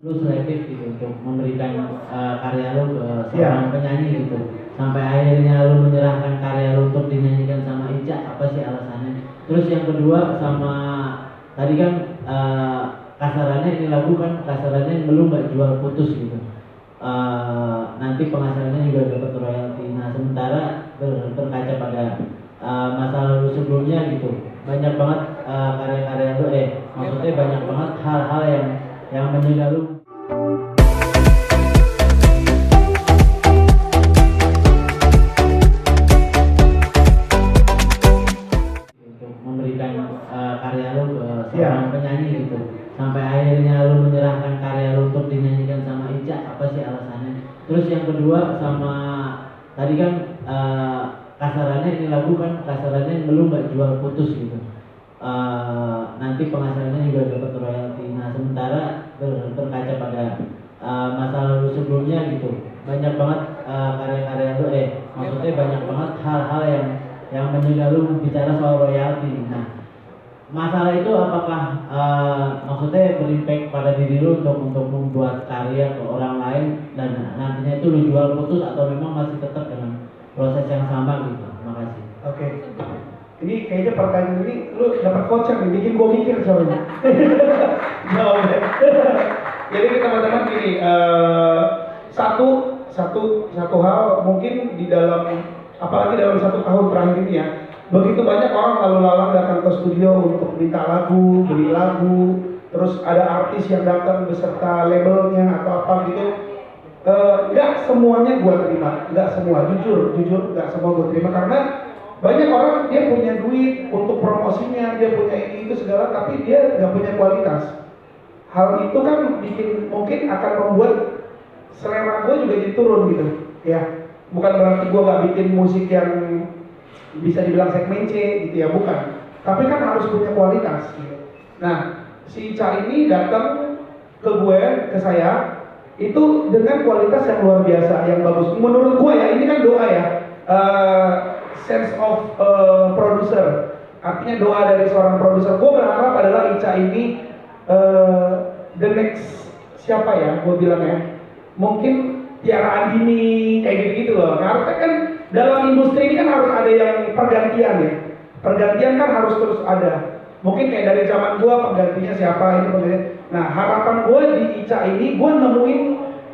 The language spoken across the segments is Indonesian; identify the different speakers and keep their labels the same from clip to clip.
Speaker 1: lu selektif gitu untuk memberikan karya lu ke seorang penyanyi gitu, sampai akhirnya lu menyerahkan karya lu untuk dinyanyikan sama Ica, apa sih alasannya? Terus yang kedua sama tadi kan kasarannya ini lagu kan kasarannya lu nggak jual putus gitu. Nanti penghasilannya juga dapat royalti. Nah sementara berkaca pada masa lalu sebelumnya gitu, banyak banget karya-karya lu maksudnya banyak banget hal-hal yang menyindir lu untuk memberikan karya lu ke seorang penyanyi gitu, sampai akhirnya lu menyerahkan karya lu untuk dinyanyikan sama Ica, apa sih alasannya? Terus yang kedua sama tadi kan kasarannya ini lagu kan kasarannya lu nggak jual putus gitu. Nanti penghasilannya juga dapat royalti. Nah sementara berkaca pada masa lalu sebelumnya gitu, banyak banget karya-karya lu maksudnya banyak banget hal-hal yang menyindir lu bicara soal royalti. Nah masalah itu apakah maksudnya berimpact pada diri lu untuk membuat karya ke orang lain dan nantinya itu lu jual putus, atau memang masih tetap dengan proses yang sama gitu? Terima kasih.
Speaker 2: Oke. Ini kayaknya pertanyaan ini lu dapat voucher nih, bikin gua mikir soalnya. Jawabnya. Jadi teman-teman gini, satu hal mungkin di dalam, apalagi dalam 1 tahun terakhir ini ya, begitu banyak orang lalu lalang datang ke studio untuk minta lagu, beli lagu, terus ada artis yang datang beserta labelnya atau apa gitu. Nggak semuanya gua terima, nggak semua, jujur nggak semua gua terima, karena banyak orang dia punya duit untuk promosinya, dia punya ini itu segala, tapi dia nggak punya kualitas. Hal itu kan bikin mungkin akan membuat selera gue juga jadi turun gitu ya. Bukan berarti gue nggak bikin musik yang bisa dibilang segmen C gitu ya, bukan, tapi kan harus punya kualitas gitu. Nah si Ica ini datang ke gue, ke saya itu dengan kualitas yang luar biasa, yang bagus menurut gue ya. Ini kan doa ya, sense of producer, artinya doa dari seorang produser. Gue berharap adalah Ica ini the next siapa ya, gue bilang ya, mungkin Tiara Andini kayak gitu loh. Karena kan dalam industri ini kan harus ada yang pergantian ya, pergantian kan harus terus ada. Mungkin kayak dari zaman gue penggantinya siapa itu penggantian. Nah harapan gue di Ica ini, gue nemuin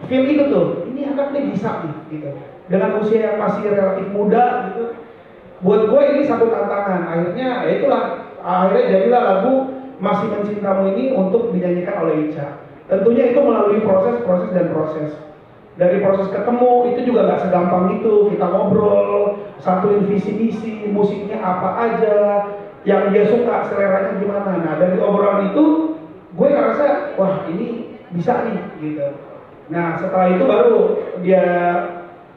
Speaker 2: feel itu tuh, ini anaknya bisa nih gitu, dengan usia yang masih relatif muda gitu. Buat gue ini satu tantangan. Akhirnya ya itulah, akhirnya jadilah lagu Masih Mencintamu ini untuk dinyanyikan oleh Ica. Tentunya itu melalui proses dan proses. Dari proses ketemu itu juga nggak segampang itu. Kita ngobrol, satuin visi misi, musiknya apa aja, yang dia suka, seleranya gimana. Nah dari obrolan itu gue ngerasa wah ini bisa nih gitu. Nah setelah itu baru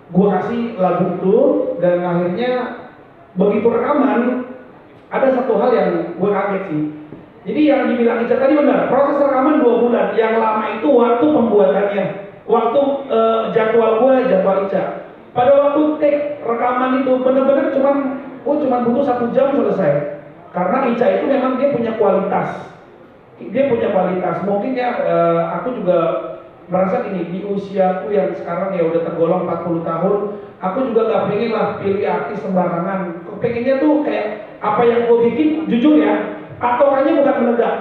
Speaker 2: gue kasih lagu itu, dan akhirnya begitu rekaman ada satu hal yang gue kaget sih. Jadi yang dibilang Ica tadi benar, proses rekaman 2 bulan, yang lama itu waktu pembuatannya, waktu jadwal gue, jadwal Ica. Pada waktu take rekaman itu bener-bener cuman butuh 1 jam selesai. Karena Ica itu memang dia punya kualitas, mungkin ya aku juga merasa gini, di usiaku yang sekarang ya udah tergolong 40 tahun, aku juga gak pengen lah pilih artis sembarangan. Pengennya tuh kayak apa yang gue bikin, jujur ya, patokannya bukan meledak.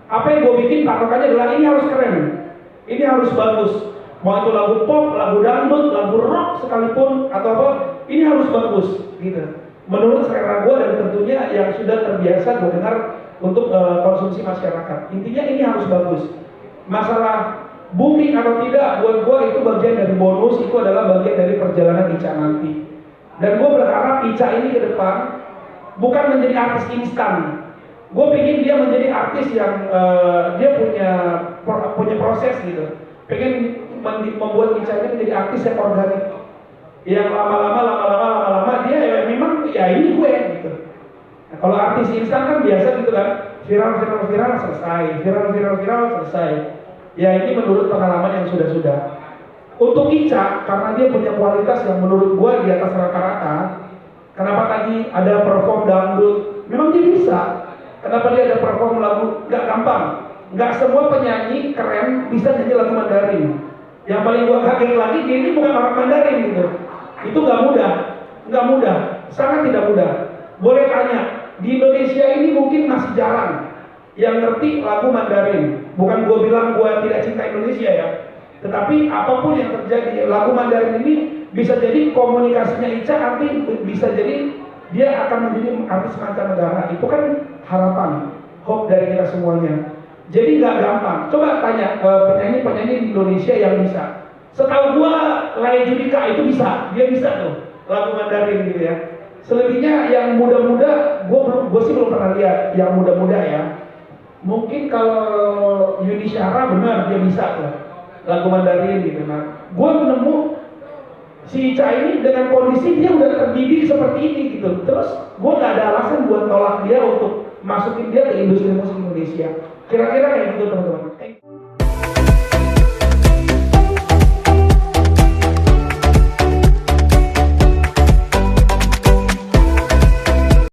Speaker 2: Apa yang gue bikin patokannya adalah ini harus keren, ini harus bagus. Mau itu lagu pop, lagu dangdut, lagu rock sekalipun atau apa, ini harus bagus gitu. Menurut selera gue dan tentunya yang sudah terbiasa gue dengar untuk konsumsi masyarakat. Intinya ini harus bagus. Masalah booming atau tidak, buat gue itu bagian dari bonus, itu adalah bagian dari perjalanan Ica nanti. Dan gue berharap Ica ini ke depan bukan menjadi artis instan. Gue pengen dia menjadi artis yang dia punya proses gitu. Pengen membuat Ica ini menjadi artis yang organik, yang lama-lama dia ya memang ya ini gue gitu. Nah, kalau artis instan kan biasa gitu kan, viral selesai, viral selesai. Ya ini menurut pengalaman yang sudah. Untuk Ica, karena dia punya kualitas yang menurut gue di atas rata-rata. Kenapa tadi ada perform dangdut? Memang dia bisa. Kenapa dia ada perform lagu? Gak gampang. nggak semua penyanyi keren bisa nyanyi lagu Mandarin. Yang paling gua kaget lagi, dia ini bukan orang Mandarin gitu. Itu nggak mudah, sangat tidak mudah. Boleh tanya, di Indonesia ini mungkin masih jarang yang ngerti lagu Mandarin. Bukan gua bilang gua tidak cinta Indonesia ya, tetapi apapun yang terjadi, lagu Mandarin ini bisa jadi komunikasinya Ica nanti bisa jadi dia akan menjadi artis mancanegara. Itu kan harapan, hope dari kita semuanya. Jadi nggak gampang. Coba tanya penyanyi-penyanyi di Indonesia yang bisa. Setahu gua Lea Judika itu bisa, dia bisa tuh lagu Mandarin gitu ya. Selebihnya yang muda-muda, gua sih belum pernah lihat yang muda-muda ya. Mungkin kalau Yuni Syara benar dia bisa tuh lagu Mandarin gitu. Nah, gua menemu si Ica ini dengan kondisi dia udah terdidik seperti ini gitu. Terus gua nggak ada alasan buat tolak dia untuk masukin dia ke industri musik Indonesia. Kira-kira kayak gitu teman-teman.